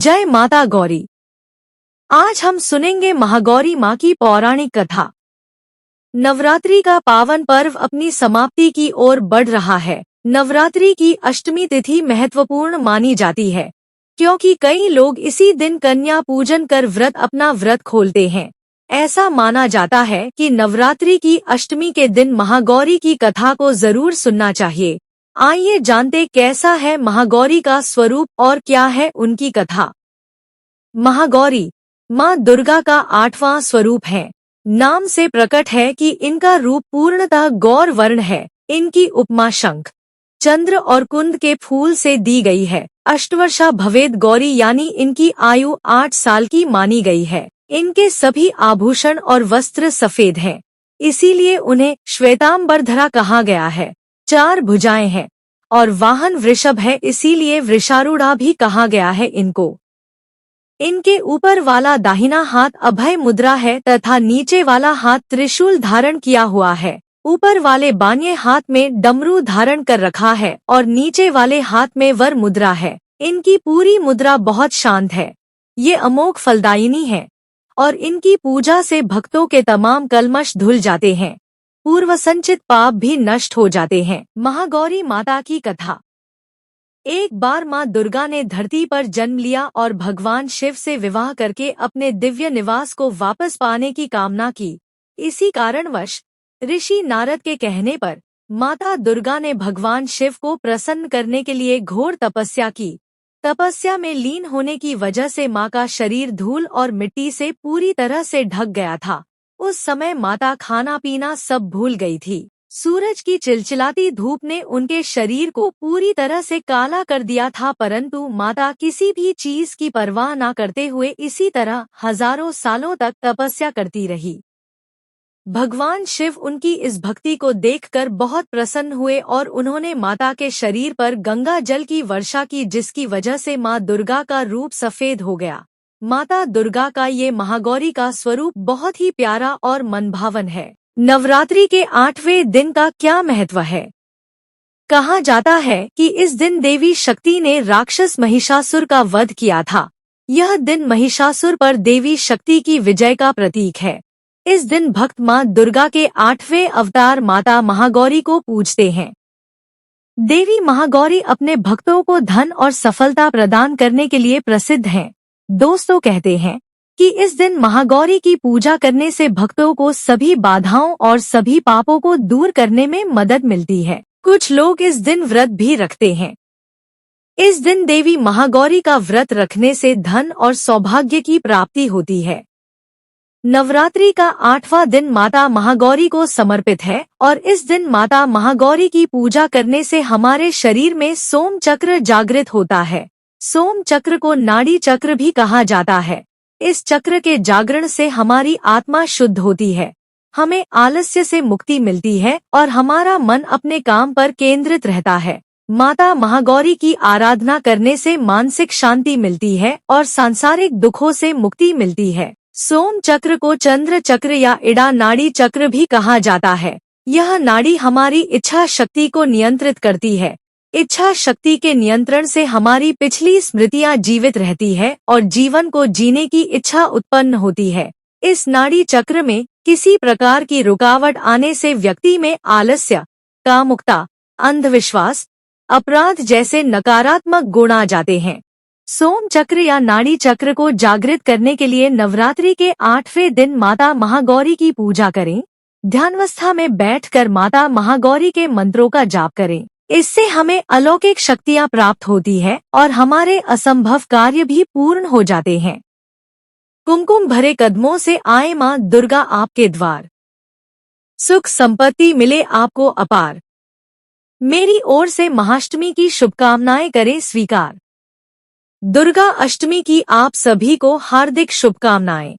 जय माता गौरी। आज हम सुनेंगे महागौरी माँ की पौराणिक कथा। नवरात्रि का पावन पर्व अपनी समाप्ति की ओर बढ़ रहा है। नवरात्रि की अष्टमी तिथि महत्वपूर्ण मानी जाती है, क्योंकि कई लोग इसी दिन कन्या पूजन कर अपना व्रत खोलते हैं। ऐसा माना जाता है कि नवरात्रि की अष्टमी के दिन महागौरी की कथा को जरूर सुनना चाहिए। आइए जानते कैसा है महागौरी का स्वरूप और क्या है उनकी कथा। महागौरी माँ दुर्गा का 8वां स्वरूप है। नाम से प्रकट है कि इनका रूप पूर्णतः गौर वर्ण है। इनकी उपमा शंख, चंद्र और कुंद के फूल से दी गई है। अष्टवर्षा भवेद गौरी यानी इनकी आयु 8 साल की मानी गई है। इनके सभी आभूषण और वस्त्र सफेद हैं, इसीलिए उन्हें श्वेतांबरधरा कहा गया है। 4 भुजाएं हैं और वाहन वृषभ है, इसीलिए वृषारूढ़ा भी कहा गया है इनको। इनके ऊपर वाला दाहिना हाथ अभय मुद्रा है तथा नीचे वाला हाथ त्रिशूल धारण किया हुआ है। ऊपर वाले बाएं हाथ में डमरू धारण कर रखा है और नीचे वाले हाथ में वर मुद्रा है। इनकी पूरी मुद्रा बहुत शांत है। ये अमोघ फलदायिनी है और इनकी पूजा से भक्तों के तमाम कलमश धुल जाते हैं। पूर्व संचित पाप भी नष्ट हो जाते हैं। महागौरी माता की कथा। एक बार माँ दुर्गा ने धरती पर जन्म लिया और भगवान शिव से विवाह करके अपने दिव्य निवास को वापस पाने की कामना की। इसी कारणवश ऋषि नारद के कहने पर माता दुर्गा ने भगवान शिव को प्रसन्न करने के लिए घोर तपस्या की। तपस्या में लीन होने की वजह से माँ का शरीर धूल और मिट्टी से पूरी तरह से ढक गया था। उस समय माता खाना पीना सब भूल गई थी। सूरज की चिलचिलाती धूप ने उनके शरीर को पूरी तरह से काला कर दिया था, परंतु माता किसी भी चीज की परवाह न करते हुए इसी तरह हजारों सालों तक तपस्या करती रही। भगवान शिव उनकी इस भक्ति को देखकर बहुत प्रसन्न हुए और उन्होंने माता के शरीर पर गंगा जल की वर्षा की, जिसकी वजह से माँ दुर्गा का रूप सफेद हो गया। माता दुर्गा का ये महागौरी का स्वरूप बहुत ही प्यारा और मनभावन है। नवरात्रि के 8वें दिन का क्या महत्व है? कहा जाता है कि इस दिन देवी शक्ति ने राक्षस महिषासुर का वध किया था। यह दिन महिषासुर पर देवी शक्ति की विजय का प्रतीक है। इस दिन भक्त माँ दुर्गा के 8वें अवतार माता महागौरी को पूजते हैं। देवी महागौरी अपने भक्तों को धन और सफलता प्रदान करने के लिए प्रसिद्ध हैं। दोस्तों कहते हैं कि इस दिन महागौरी की पूजा करने से भक्तों को सभी बाधाओं और सभी पापों को दूर करने में मदद मिलती है। कुछ लोग इस दिन व्रत भी रखते हैं। इस दिन देवी महागौरी का व्रत रखने से धन और सौभाग्य की प्राप्ति होती है। नवरात्रि का 8वां दिन माता महागौरी को समर्पित है और इस दिन माता महागौरी की पूजा करने से हमारे शरीर में सोम चक्र जागृत होता है। सोम चक्र को नाड़ी चक्र भी कहा जाता है। इस चक्र के जागरण से हमारी आत्मा शुद्ध होती है, हमें आलस्य से मुक्ति मिलती है और हमारा मन अपने काम पर केंद्रित रहता है। माता महागौरी की आराधना करने से मानसिक शांति मिलती है और सांसारिक दुखों से मुक्ति मिलती है। सोम चक्र को चंद्र चक्र या इड़ा नाड़ी चक्र भी कहा जाता है। यह नाड़ी हमारी इच्छा शक्ति को नियंत्रित करती है। इच्छा शक्ति के नियंत्रण से हमारी पिछली स्मृतियां जीवित रहती है और जीवन को जीने की इच्छा उत्पन्न होती है। इस नाड़ी चक्र में किसी प्रकार की रुकावट आने से व्यक्ति में आलस्य, कामुकता, अंधविश्वास, अपराध जैसे नकारात्मक गुण आ जाते हैं। सोम चक्र या नाड़ी चक्र को जागृत करने के लिए नवरात्रि के 8वें दिन माता महागौरी की पूजा करें। ध्यानावस्था में बैठकर माता महागौरी के मंत्रों का जाप करें। इससे हमें अलौकिक शक्तियां प्राप्त होती है और हमारे असंभव कार्य भी पूर्ण हो जाते हैं। कुमकुम भरे कदमों से आए माँ दुर्गा आपके द्वार, सुख संपत्ति मिले आपको अपार। मेरी ओर से महाअष्टमी की शुभकामनाएं करें स्वीकार। दुर्गा अष्टमी की आप सभी को हार्दिक शुभकामनाएं।